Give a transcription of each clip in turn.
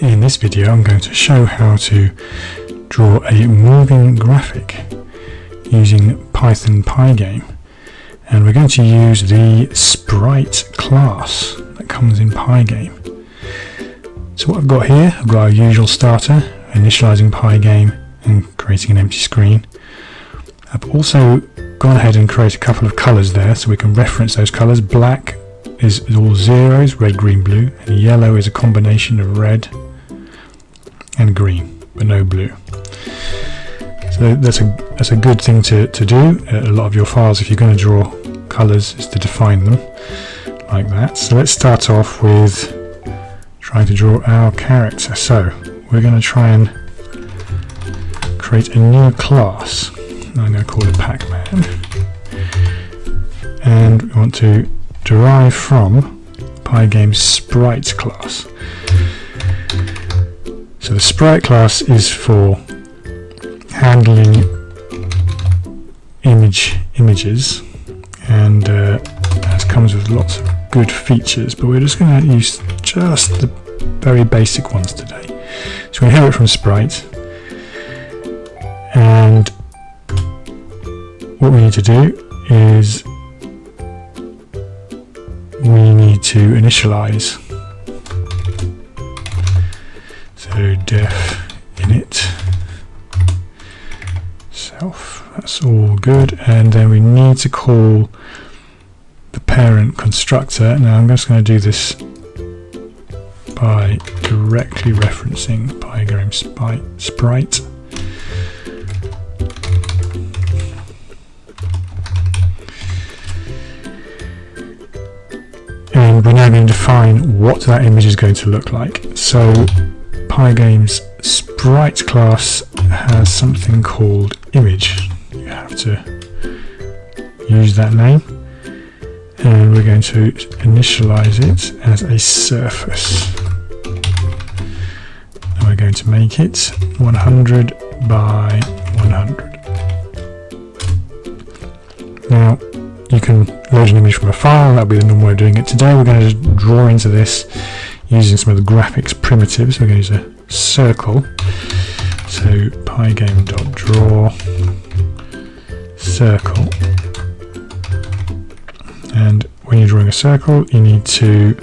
In this video I'm going to show how to draw a moving graphic using Python Pygame, and we're going to use the Sprite class that comes in Pygame. So what I've got here, I've got our usual starter, initializing Pygame and creating an empty screen. I've also gone ahead and created a couple of colours there so we can reference those colours. Black is all zeros, red, green, blue, and yellow is a combination of red and green, but no blue. So that's a good thing to do. A lot of your files, if you're going to draw colours, is to define them like that. So let's start off with trying to draw our character. So we're going to try and create a new class. I'm going to call it Pygame, and we want to derive from Pygame's Sprite class. So the Sprite class is for handling images, and it comes with lots of good features, but we're just going to use just the very basic ones today. So we inherit from Sprite, and what we need to do is we need to initialize. So def init self, that's all good, and then we need to call the parent constructor. Now I'm just going to do this by directly referencing Pygame Sprite. And we're now going to define what that image is going to look like. So Pygame's Sprite class has something called image. You have to use that name, and we're going to initialize it as a surface. And we're going to make it 100 by 100. Now you can load an image from a file, that'll be the normal way of doing it. Today we're going to just draw into this using some of the graphics primitives. We're going to use a circle. So pygame.draw circle, and when you're drawing a circle you need to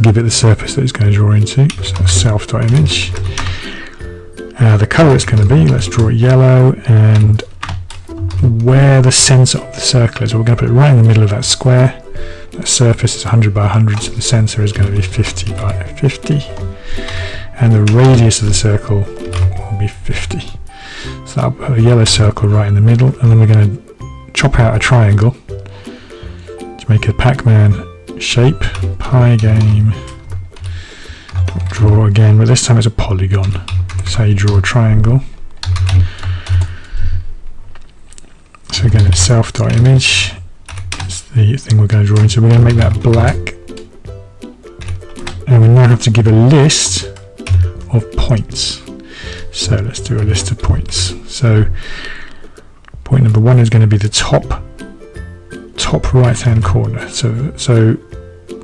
give it the surface that it's going to draw into. So self.image. The colour it's going to be, let's draw it yellow, and where the centre of the circle is, we're going to put it right in the middle of that square. That surface is 100 by 100, so the centre is going to be 50 by 50, and the radius of the circle will be 50. So I'll put a yellow circle right in the middle, and then we're going to chop out a triangle to make a Pac-Man shape. Pygame draw again, but this time it's a polygon. That's how you draw a triangle. So again, it's self.image. It's the thing we're going to draw into. We're going to make that black, and we now have to give a list of points. So let's do a list of points. So point number 1 is going to be the top right hand corner. So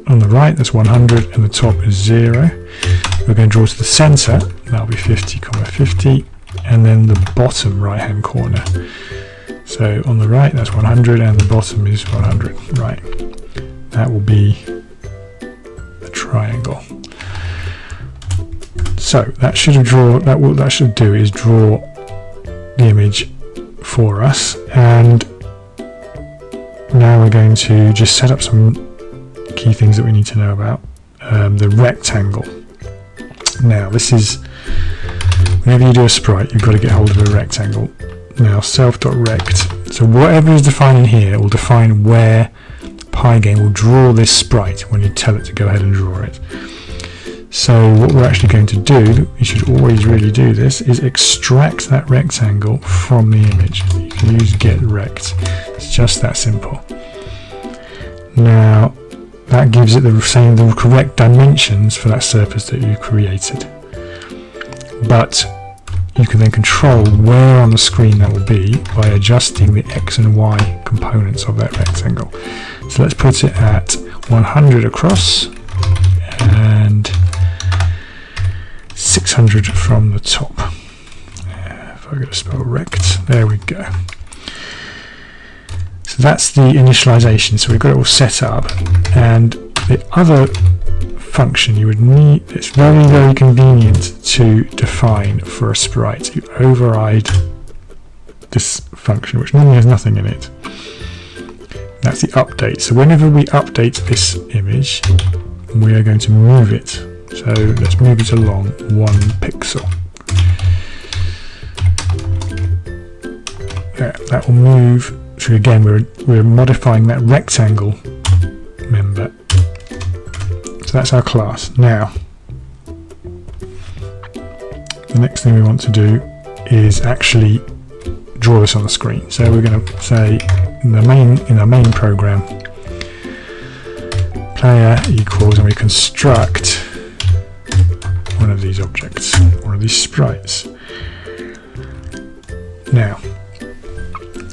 on the right that's 100 and the top is 0. We're going to draw to the center, that'll be 50, 50, and then the bottom right hand corner. So on the right that's 100 and the bottom is 100. Right, that will be the triangle. So that should draw. What that should do is draw the image for us. And now we're going to just set up some key things that we need to know about. The rectangle. Now this is, whenever you do a sprite, you've got to get hold of a rectangle. Now self.rect, so whatever is defined in here will define where Pygame will draw this sprite when you tell it to go ahead and draw it. So what we're actually going to do, you should always really do this, is extract that rectangle from the image. You can use getRect. It's just that simple. Now that gives it the correct dimensions for that surface that you created. But you can then control where on the screen that will be by adjusting the X and Y components of that rectangle. So let's put it at 100 across and 600 from the top. If I go to spell rect, there we go. So that's the initialization, so we've got it all set up, and the other function you would need, it's very, very convenient to define for a sprite, to override this function, which normally has nothing in it. That's the update. So whenever we update this image, we are going to move it. So let's move it along 1 pixel. There, that will move. So again, we're modifying that rectangle member. So that's our class. Now, the next thing we want to do is actually draw this on the screen. So we're going to say in our main program, player equals, and we construct one of these objects, one of these sprites. Now,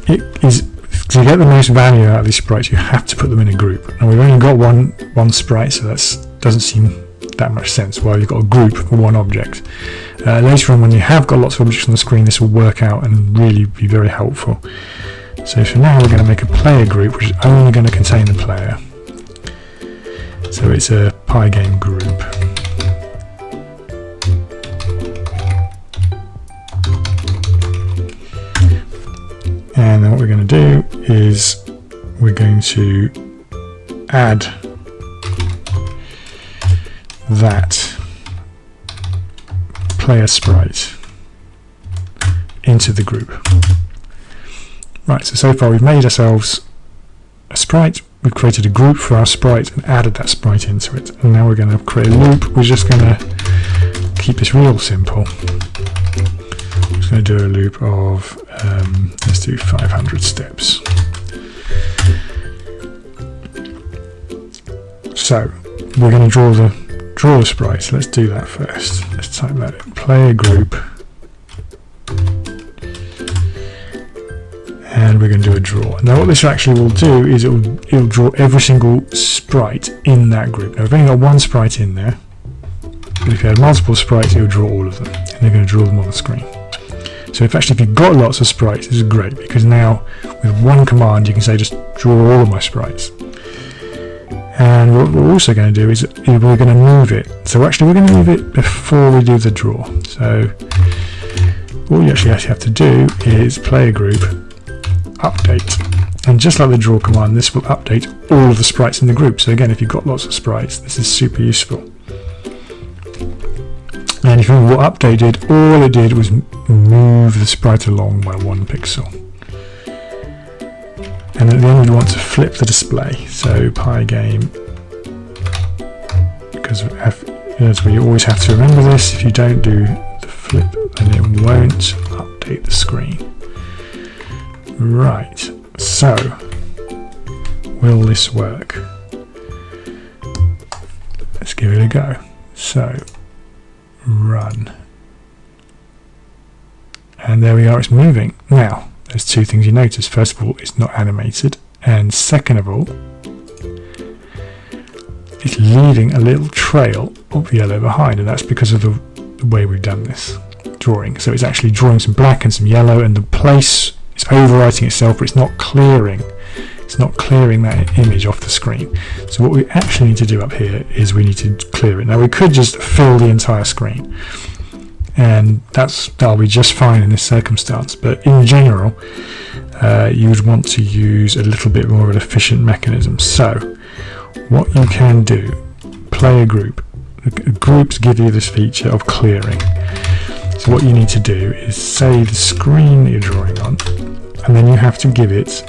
to get the most value out of these sprites, you have to put them in a group. And we've only got one sprite, so that doesn't seem that much sense. Well, you've got a group for one object. Later on, when you have got lots of objects on the screen, this will work out and really be very helpful. So for now, we're going to make a player group, which is only going to contain the player. So it's a Pygame group. And then what we're going to do is we're going to add that player sprite into the group. Right, so far we've made ourselves a sprite, we've created a group for our sprite and added that sprite into it. And now we're going to create a loop. We're just going to keep this real simple. I'm just going to do a loop of, let's do 500 steps. So we're going to draw the sprite. So let's do that first. Let's type that in. Player group. And we're going to do a draw. Now what this actually will do is it'll draw every single sprite in that group. Now we've only got one sprite in there, but if you had multiple sprites, it'll draw all of them, and they're going to draw them on the screen. So if you've got lots of sprites, this is great, because now with one command you can say just draw all of my sprites. And what we're also going to do is we're going to move it. So actually we're going to move it before we do the draw. So all you actually have to do is player group update, and just like the draw command, this will update all of the sprites in the group. So again, if you've got lots of sprites, this is super useful. And if you remember what update did, all it did was move the sprite along by 1 pixel. And at the end we want to flip the display. So Pygame, because as we always have to remember this, if you don't do the flip, then it won't update the screen. Right, so will this work? Let's give it a go. So run, and there we are, it's moving. Now there's two things you notice. First of all, it's not animated, and second of all, it's leaving a little trail of yellow behind, and that's because of the way we've done this drawing. So it's actually drawing some black and some yellow, and the place it's overwriting itself, but it's not clearing that image off the screen. So what we actually need to do up here is we need to clear it. Now we could just fill the entire screen, and that'll be just fine in this circumstance, but in general you would want to use a little bit more of an efficient mechanism. So what you can do, player group, groups give you this feature of clearing. So what you need to do is say the screen that you're drawing on, and then you have to give it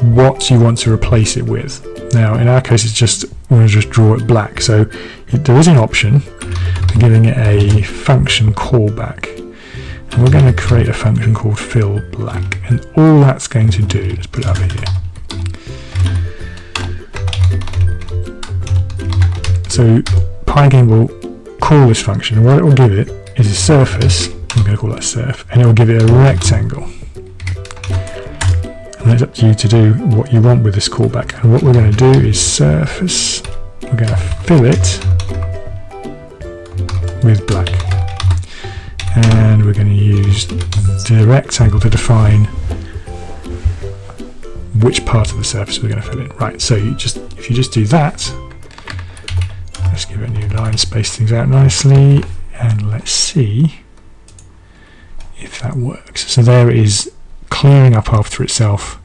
what you want to replace it with. Now in our case we're going to just draw it black, so there is an option for giving it a function callback, and we're going to create a function called fill black, and all that's going to do, let's put it up here. So Pygame will call this function, and what it will give it is a surface. I'm going to call that surf, and it will give it a rectangle. And it's up to you to do what you want with this callback. And what we're going to do is surface, we're going to fill it with black. and we're going to use the rectangle to define which part of the surface we're going to fill in. Right, so if you just do that, let's give it a new line, space things out nicely, and let's see if that works. So there it is, clearing up after itself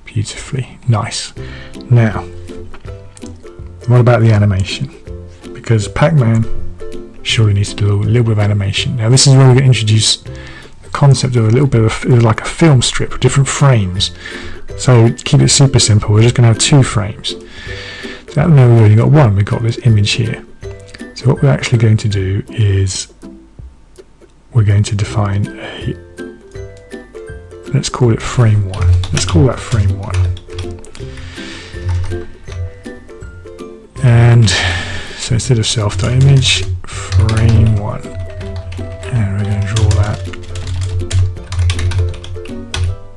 beautifully. Nice. Now, what about the animation? Because Pac-Man surely needs to do a little bit of animation. Now this is where we're going to introduce the concept of a little bit of like a film strip with different frames. So to keep it super simple, we're just going to have 2 frames. So at the moment we've only got one, we've got this image here. So what we're actually going to do is we're going to define a, let's call it frame 1. Let's call that frame 1. And so instead of self.image, frame 1. And we're going to draw that.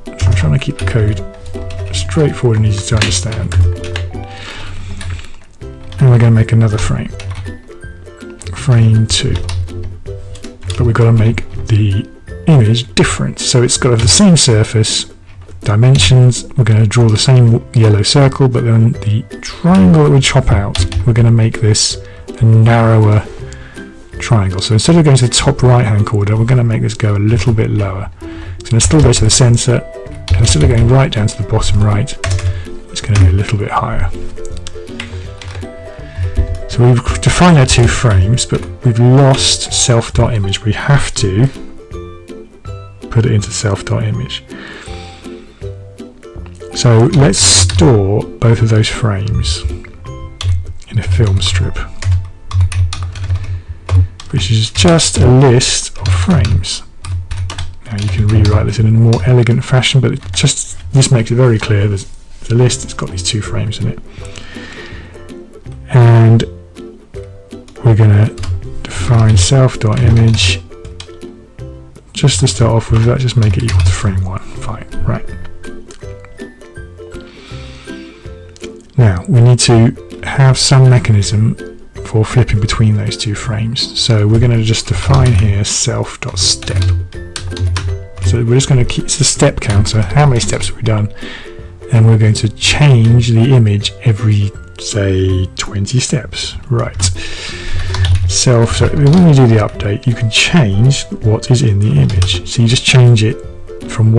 So I'm trying to keep the code straightforward and easy to understand. And we're going to make another frame. Frame 2. But we've got to make the image different. So it's got the same surface, dimensions, we're going to draw the same yellow circle, but then the triangle that we chop out, we're going to make this a narrower triangle. So instead of going to the top right hand corner, we're going to make this go a little bit lower. It's going to still go to the center, and instead of going right down to the bottom right, it's going to be a little bit higher. So we've defined our 2 frames, but we've lost self.image. We have to put it into self.image. So let's store both of those frames in a film strip, which is just a list of frames. Now you can rewrite this in a more elegant fashion, but this makes it very clear. There's a list, it's got these 2 frames in it. And we're going to define self.image. Just to start off with, let's just make it equal to frame 1. Fine, right. Now we need to have some mechanism for flipping between those 2 frames. So we're going to just define here self.step. So we're just going to keep, it's the step counter, how many steps have we done, and we're going to change the image every, say, 20 steps. Right. So when you do the update, you can change what is in the image. So you just change it from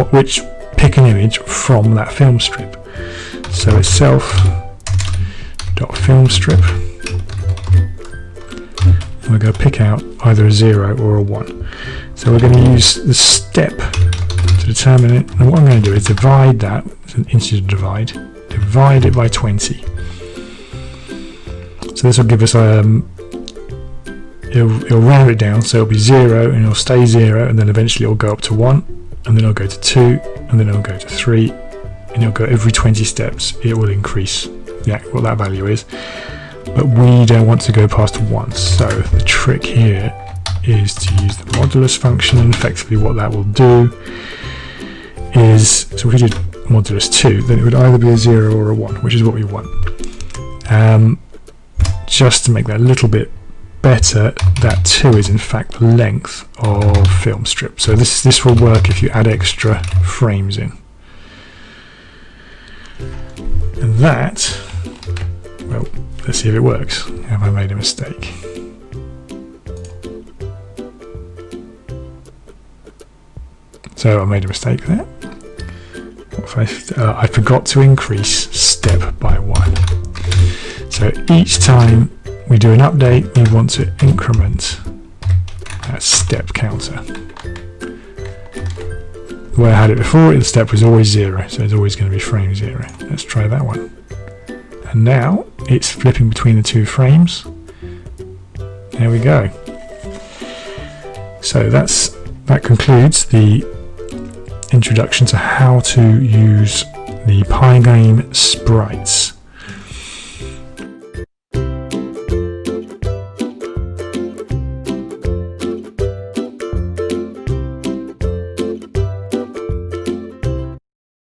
pick an image from that film strip. So it's self.filmstrip. And we're going to pick out either a 0 or a 1. So we're going to use the step to determine it. And what I'm going to do is divide that, it's an integer divide it by 20. So this will give us it'll round it down, so it'll be 0 and it'll stay 0, and then eventually it'll go up to 1, and then it'll go to 2, and then it'll go to 3, and it'll go every 20 steps. It will increase what that value is, but we don't want to go past 1. So the trick here is to use the modulus function, and effectively what that will do is, so if we did modulus 2, then it would either be a 0 or a 1, which is what we want. Just to make that a little bit better, that 2 is in fact the length of film strip. So this will work if you add extra frames in. And that, well, let's see if it works. Have I made a mistake? So I made a mistake there. I forgot to increase step by 1. So each time we do an update, we want to increment that step counter. The way I had it before, the step was always 0, so it's always going to be frame 0. Let's try that one. And now it's flipping between the 2 frames. There we go. So that concludes the introduction to how to use the Pygame sprites